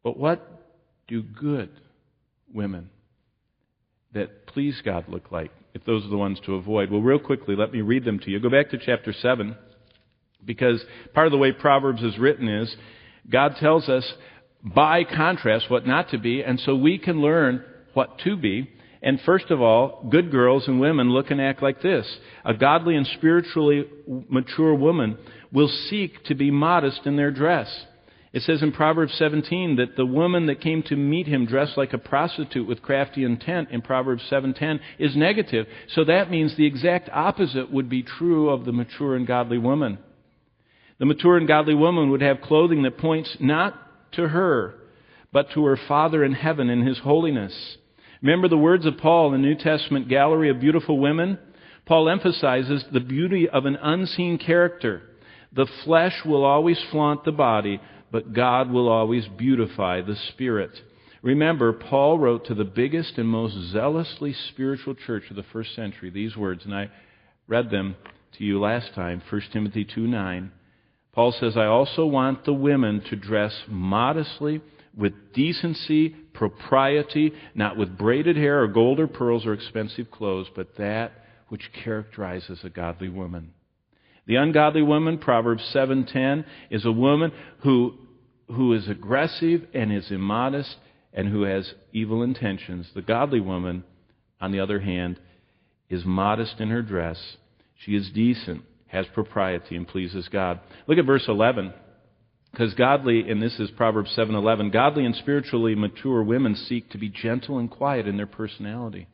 But what do good women that please God look like, if those are the ones to avoid? Well, real quickly, let me read them to you. Go back to chapter 7, because part of the way Proverbs is written is God tells us, by contrast, what not to be, and so we can learn what to be. And first of all, good girls and women look and act like this. A godly and spiritually mature woman will seek to be modest in their dress. It says in Proverbs 17 that the woman that came to meet him dressed like a prostitute with crafty intent in Proverbs 7:10 is negative. So that means the exact opposite would be true of the mature and godly woman. The mature and godly woman would have clothing that points not to her, but to her Father in heaven in His holiness. Remember the words of Paul in the New Testament gallery of beautiful women? Paul emphasizes the beauty of an unseen character. The flesh will always flaunt the body, but God will always beautify the spirit. Remember, Paul wrote to the biggest and most zealously spiritual church of the first century these words, and I read them to you last time, 1 Timothy 2:9. Paul says, I also want the women to dress modestly, with decency, propriety, not with braided hair or gold or pearls or expensive clothes, but that which characterizes a godly woman. The ungodly woman, Proverbs 7:10, is a woman who is aggressive and is immodest and who has evil intentions. The godly woman, on the other hand, is modest in her dress. She is decent, has propriety, and pleases God. Look at verse 11. Because godly, and this is Proverbs 7:11, godly and spiritually mature women seek to be gentle and quiet in their personality.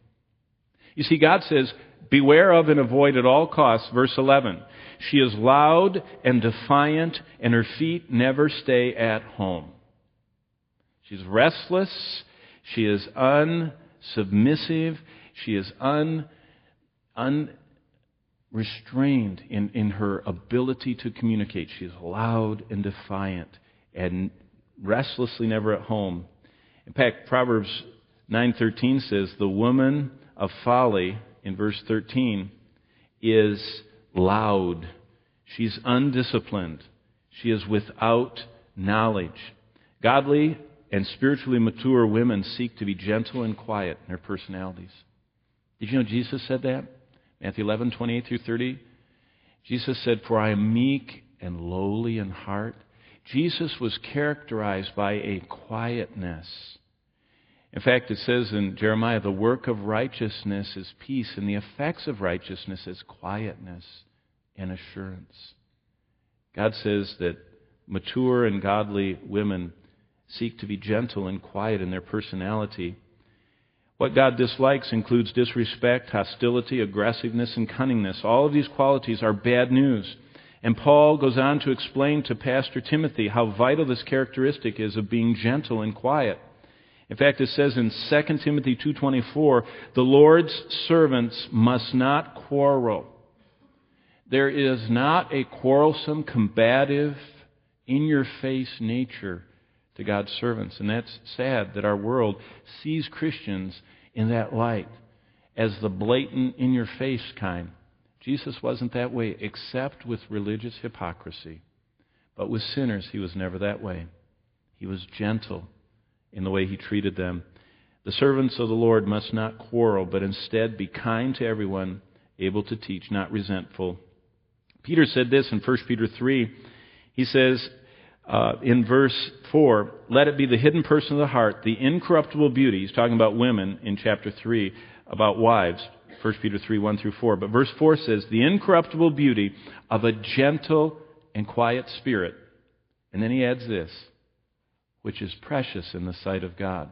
You see, God says, beware of and avoid at all costs, verse 11. She is loud and defiant, and her feet never stay at home. She's restless. She is unsubmissive. She is unrestrained in her ability to communicate. She is loud and defiant and restlessly never at home. In fact, Proverbs 9:13 says, the woman of folly, in verse 13, is loud. She's undisciplined. She is without knowledge. Godly and spiritually mature women seek to be gentle and quiet in their personalities. Did you know Jesus said that? Matthew 11:28 through 30. Jesus said, for I am meek and lowly in heart. Jesus was characterized by a quietness. In fact, it says in Jeremiah, the work of righteousness is peace, and the effects of righteousness is quietness and assurance. God says that mature and godly women seek to be gentle and quiet in their personality. What God dislikes includes disrespect, hostility, aggressiveness, and cunningness. All of these qualities are bad news. And Paul goes on to explain to Pastor Timothy how vital this characteristic is of being gentle and quiet. In fact, it says in 2 Timothy 2:24, the Lord's servants must not quarrel. There is not a quarrelsome, combative, in-your-face nature to God's servants. And that's sad that our world sees Christians in that light, as the blatant, in-your-face kind. Jesus wasn't that way, except with religious hypocrisy. But with sinners, He was never that way. He was gentle in the way He treated them. The servants of the Lord must not quarrel, but instead be kind to everyone, able to teach, not resentful. Peter said this in 1 Peter 3. He says in verse 4, let it be the hidden person of the heart, the incorruptible beauty. He's talking about women in chapter 3, about wives, 1 Peter 3, 1 through 4. But verse 4 says, the incorruptible beauty of a gentle and quiet spirit. And then he adds this, which is precious in the sight of God.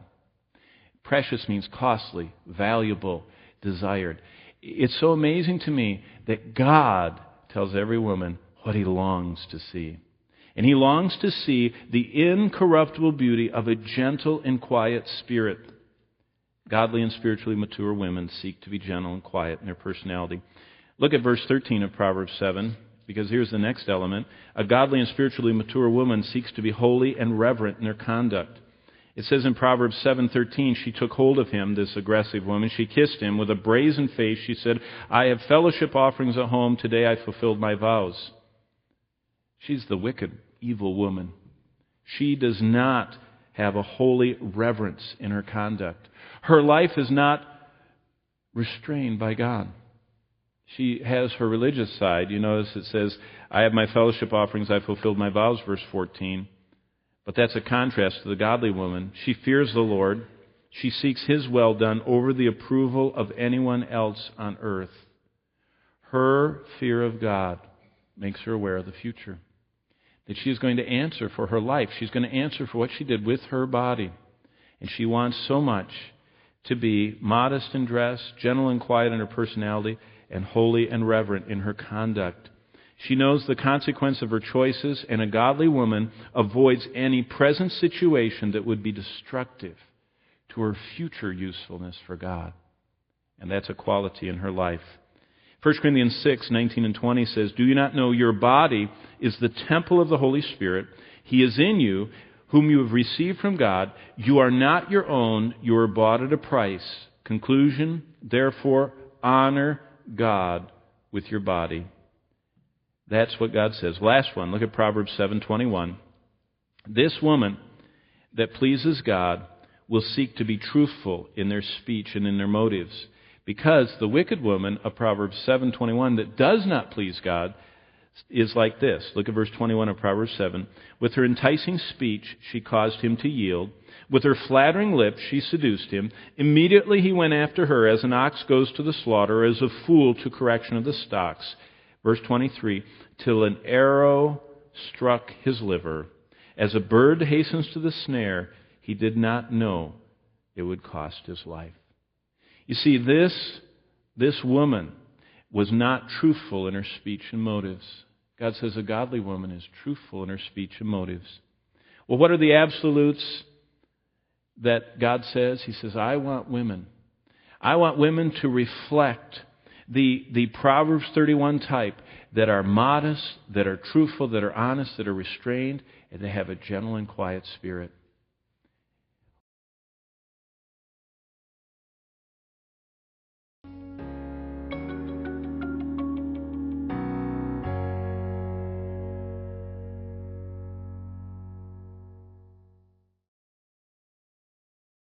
Precious means costly, valuable, desired. It's so amazing to me that God tells every woman what He longs to see. And He longs to see the incorruptible beauty of a gentle and quiet spirit. Godly and spiritually mature women seek to be gentle and quiet in their personality. Look at verse 13 of Proverbs 7, because here's the next element. A godly and spiritually mature woman seeks to be holy and reverent in their conduct. It says in Proverbs 7:13, she took hold of him, this aggressive woman. She kissed him with a brazen face. She said, I have fellowship offerings at home. Today I fulfilled my vows. She's the wicked, evil woman. She does not have a holy reverence in her conduct. Her life is not restrained by God. She has her religious side. You notice it says, I have my fellowship offerings, I fulfilled my vows, verse 14. But that's a contrast to the godly woman. She fears the Lord. She seeks His well done over the approval of anyone else on earth. Her fear of God makes her aware of the future. That she is going to answer for her life. She's going to answer for what she did with her body. And she wants so much to be modest in dress, gentle and quiet in her personality, and holy and reverent in her conduct. She knows the consequence of her choices, and a godly woman avoids any present situation that would be destructive to her future usefulness for God. And that's a quality in her life. 1 Corinthians 6, 19 and 20 says, Do you not know your body is the temple of the Holy Spirit? He is in you, whom you have received from God. You are not your own. You are bought at a price. Conclusion, therefore, honor God with your body. That's what God says. Last one, look at Proverbs 7:21. This woman that pleases God will seek to be truthful in their speech and in their motives. Because the wicked woman of Proverbs 7:21 that does not please God is like this. Look at verse 21 of Proverbs 7. With her enticing speech, she caused him to yield. With her flattering lips, she seduced him. Immediately he went after her as an ox goes to the slaughter, as a fool to correction of the stocks. Verse 23, till an arrow struck his liver. As a bird hastens to the snare, he did not know it would cost his life. You see, this woman was not truthful in her speech and motives. God says a godly woman is truthful in her speech and motives. Well, what are the absolutes that God says? He says, I want women. I want women to reflect the Proverbs 31 type, that are modest, that are truthful, that are honest, that are restrained, and they have a gentle and quiet spirit.